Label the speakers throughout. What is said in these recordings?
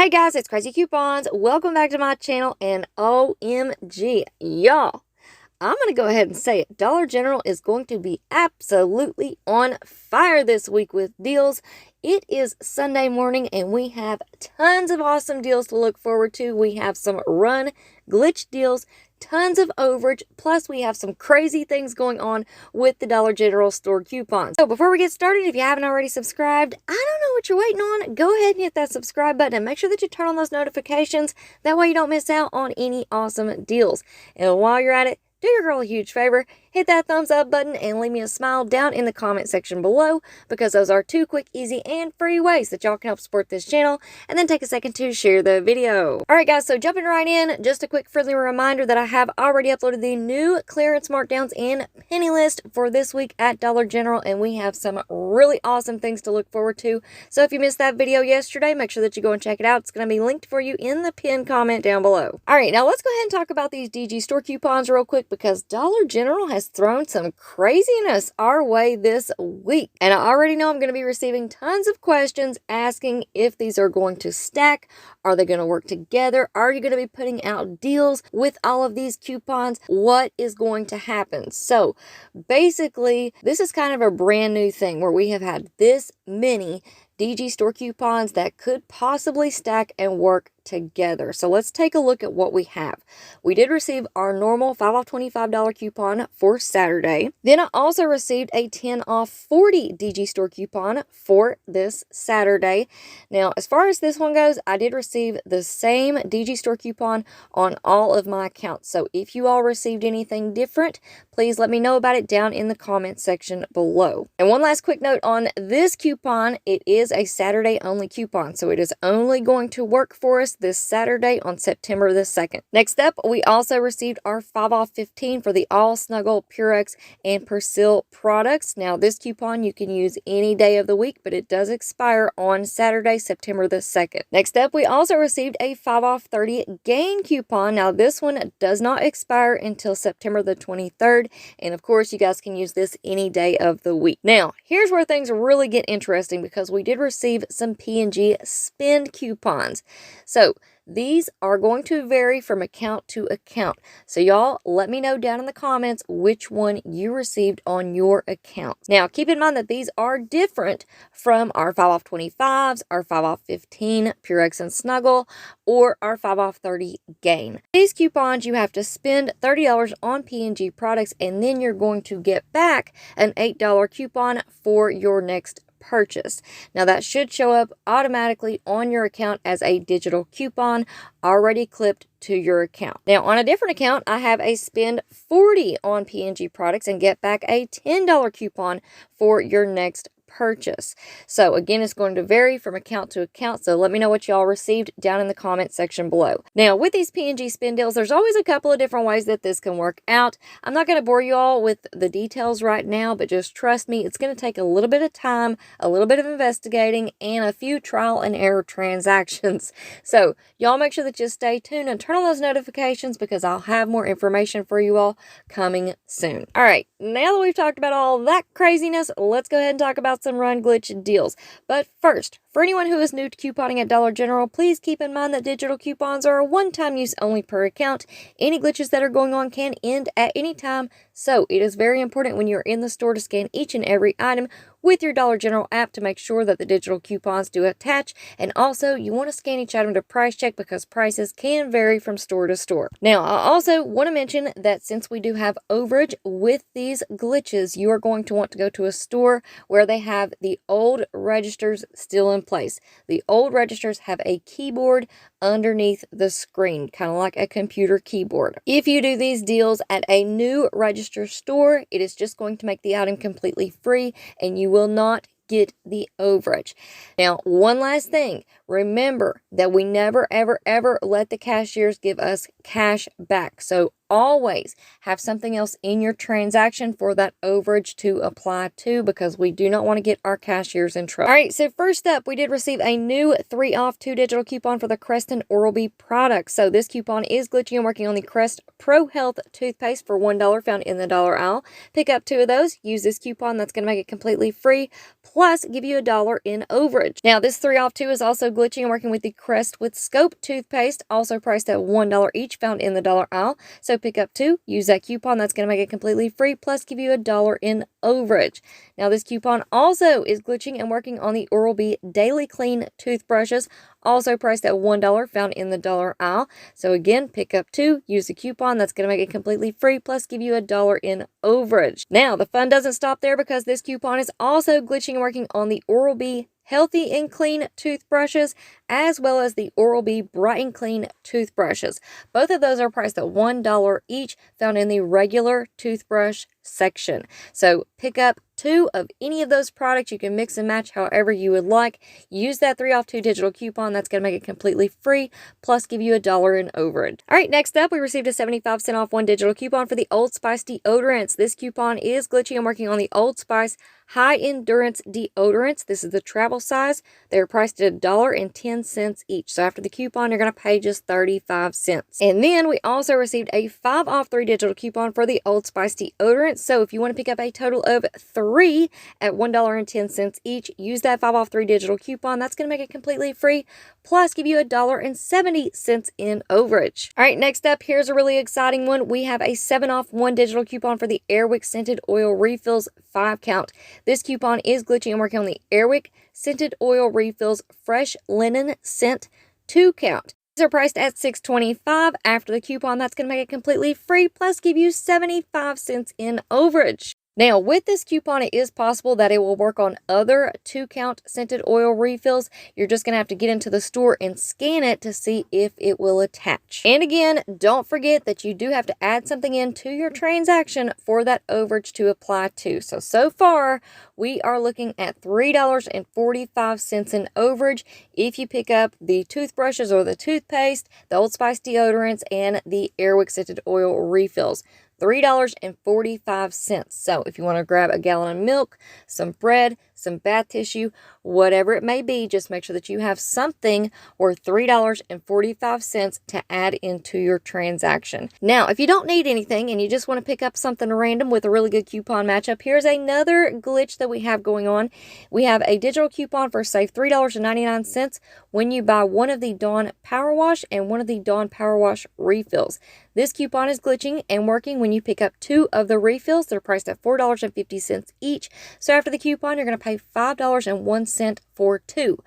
Speaker 1: Hey guys, it's Crazy Coupons. Welcome back to my channel, and OMG, y'all, I'm going to go ahead and say it. Dollar General is going to be absolutely on fire this week with deals. It is Sunday morning, and we have tons of awesome deals to look forward to. We have some run glitch deals, tons of overage, plus we have some crazy things going on with the Dollar General store coupons. So before we get started, if you haven't already subscribed, I don't know what you're waiting on. Go ahead and hit that subscribe button and make sure that you turn on those notifications. That way you don't miss out on any awesome deals. And while you're at it, do your girl a huge favor, hit that thumbs up button and leave me a smile down in the comment section below, because those are two quick, easy, and free ways that y'all can help support this channel. And then take a second to share the video. Alright guys, so jumping right in, just a quick friendly reminder that I have already uploaded the new clearance markdowns and penny list for this week at Dollar General, and we have some really awesome things to look forward to. So if you missed that video yesterday, make sure that you go and check it out. It's going to be linked for you in the pinned comment down below. Alright, now let's go ahead and talk about these DG store coupons real quick, because Dollar General has thrown some craziness our way this week. And I already know I'm going to be receiving tons of questions asking if these are going to stack. Are they going to work together? Are you going to be putting out deals with all of these coupons? What is going to happen? So basically, this is kind of a brand new thing where we have had this many DG store coupons that could possibly stack and work together. So let's take a look at what we have. We did receive our normal 5 off $25 coupon for Saturday. Then I also received a 10 off 40 DG store coupon for this Saturday. Now, as far as this one goes, I did receive the same DG store coupon on all of my accounts. So if you all received anything different, please let me know about it down in the comment section below. And one last quick note on this coupon, it is a Saturday only coupon. So it is only going to work for us this Saturday on September the 2nd. Next up, we also received our 5 off 15 for the All Snuggle, Purex, and Persil products. Now, this coupon you can use any day of the week, but it does expire on Saturday, September the 2nd. Next up, we also received a 5 off 30 Gain coupon. Now, this one does not expire until September the 23rd, and of course, you guys can use this any day of the week. Now, here's where things really get interesting, because we did receive some P&G spend coupons. So these are going to vary from account to account. So y'all let me know down in the comments which one you received on your account. Now keep in mind that these are different from our 5 off 25s, our 5 off 15 Purex and Snuggle, or our 5 off 30 Gain. These coupons, you have to spend $30 on P&G products, and then you're going to get back an $8 coupon for your next purchase. Now that should show up automatically on your account as a digital coupon already clipped to your account. Now on a different account, I have a spend 40 on P&G products and get back a $10 coupon for your next purchase. So again, it's going to vary from account to account, so let me know what y'all received down in the comment section below. Now with these P&G spend deals, there's always a couple of different ways that this can work out. I'm not going to bore you all with the details right now, but just trust me, it's going to take a little bit of time, a little bit of investigating, and a few trial and error transactions. So y'all make sure that you stay tuned and turn on those notifications, because I'll have more information for you all coming soon. All right, now that we've talked about all that craziness, let's go ahead and talk about some run glitch deals. But first, for anyone who is new to couponing at Dollar General, please keep in mind that digital coupons are a one-time use only per account. Any glitches that are going on can end at any time, so it is very important when you're in the store to scan each and every item with your Dollar General app to make sure that the digital coupons do attach. And also, you want to scan each item to price check, because prices can vary from store to store. Now, I also want to mention that since we do have overage with these glitches, you are going to want to go to a store where they have the old registers still in place. The old registers have a keyboard underneath the screen, kind of like a computer keyboard. If you do these deals at a new register store, it is just going to make the item completely free, and you will not get the overage. Now, one last thing. Remember that we never, ever, ever let the cashiers give us cash back. So always have something else in your transaction for that overage to apply to, because we do not want to get our cashiers in trouble. All right, so first up, we did receive a new 3 off 2 digital coupon for the Crest and Oral-B products. So this coupon is glitching and working on the Crest Pro Health toothpaste for $1 found in the dollar aisle. Pick up 2 of those, use this coupon, that's going to make it completely free, plus give you $1 in overage. Now this 3 off 2 is also glitching and working with the Crest with Scope toothpaste, also priced at $1 each, found in the dollar aisle. So pick up 2, use that coupon, that's going to make it completely free, plus give you $1 in overage. Now this coupon also is glitching and working on the Oral-B Daily Clean toothbrushes, also priced at $1, found in the dollar aisle. So again, pick up 2, use the coupon, that's going to make it completely free, plus give you $1 in overage. Now the fun doesn't stop there, because this coupon is also glitching and working on the Oral-B Healthy and Clean toothbrushes, as well as the Oral-B Bright and Clean toothbrushes. Both of those are priced at $1 each, found in the regular toothbrush section. So pick up 2 of any of those products. You can mix and match however you would like. Use that 3 off 2 digital coupon. That's going to make it completely free, plus give you $1 in overage. All right, next up, we received a 75% off 1 digital coupon for the Old Spice deodorants. This coupon is glitchy and working on the Old Spice High Endurance deodorants. This is the travel size. They're priced at $1.10 each. So after the coupon, you're going to pay just 35 cents. And then we also received a 5 off 3 digital coupon for the Old Spice deodorants. So if you want to pick up a total of 3 at $1.10 each, use that 5 off 3 digital coupon. That's going to make it completely free, plus give you $1.70 in overage. All right, next up, here's a really exciting one. We have a 7 off 1 digital coupon for the Airwick Scented Oil Refills 5 count. This coupon is glitching and working on the Airwick Scented Oil Refills Fresh Linen Scent 2 count. These are priced at $6.25. After the coupon, that's going to make it completely free, plus give you 75 cents in overage. Now, with this coupon, it is possible that it will work on other 2 count scented oil refills. You're just going to have to get into the store and scan it to see if it will attach. And again, don't forget that you do have to add something into your transaction for that overage to apply to. So far, we are looking at $3.45 in overage if you pick up the toothbrushes or the toothpaste, the Old Spice deodorants, and the Airwick Scented Oil refills. $3.45. So if you want to grab a gallon of milk, some bread, some bath tissue, whatever it may be, just make sure that you have something worth $3.45 to add into your transaction. Now, if you don't need anything and you just want to pick up something random with a really good coupon matchup, here's another glitch that we have going on. We have a digital coupon for save $3.99 when you buy one of the Dawn Power Wash and one of the Dawn Power Wash refills. This coupon is glitching and working when you pick up 2 of the refills. They're priced at $4.50 each. So after the coupon, you're going to pay $5.01 for 2.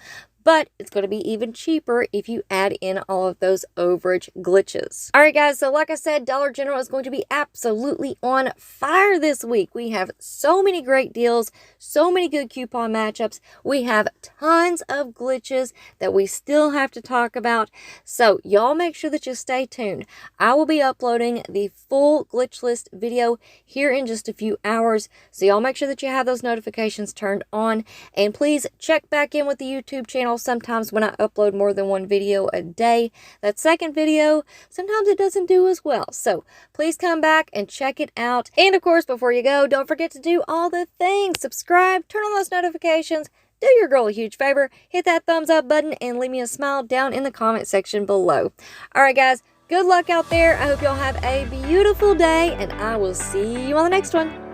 Speaker 1: But it's going to be even cheaper if you add in all of those overage glitches. All right, guys, so like I said, Dollar General is going to be absolutely on fire this week. We have so many great deals, so many good coupon matchups. We have tons of glitches that we still have to talk about. So y'all make sure that you stay tuned. I will be uploading the full glitch list video here in just a few hours. So y'all make sure that you have those notifications turned on. And please check back in with the YouTube channel sometimes when I upload more than 1 video a day. That second video, sometimes it doesn't do as well. So please come back and check it out. And of course, before you go, don't forget to do all the things. Subscribe, turn on those notifications, do your girl a huge favor, hit that thumbs up button, and leave me a smile down in the comment section below. All right, guys, good luck out there. I hope y'all have a beautiful day, and I will see you on the next one.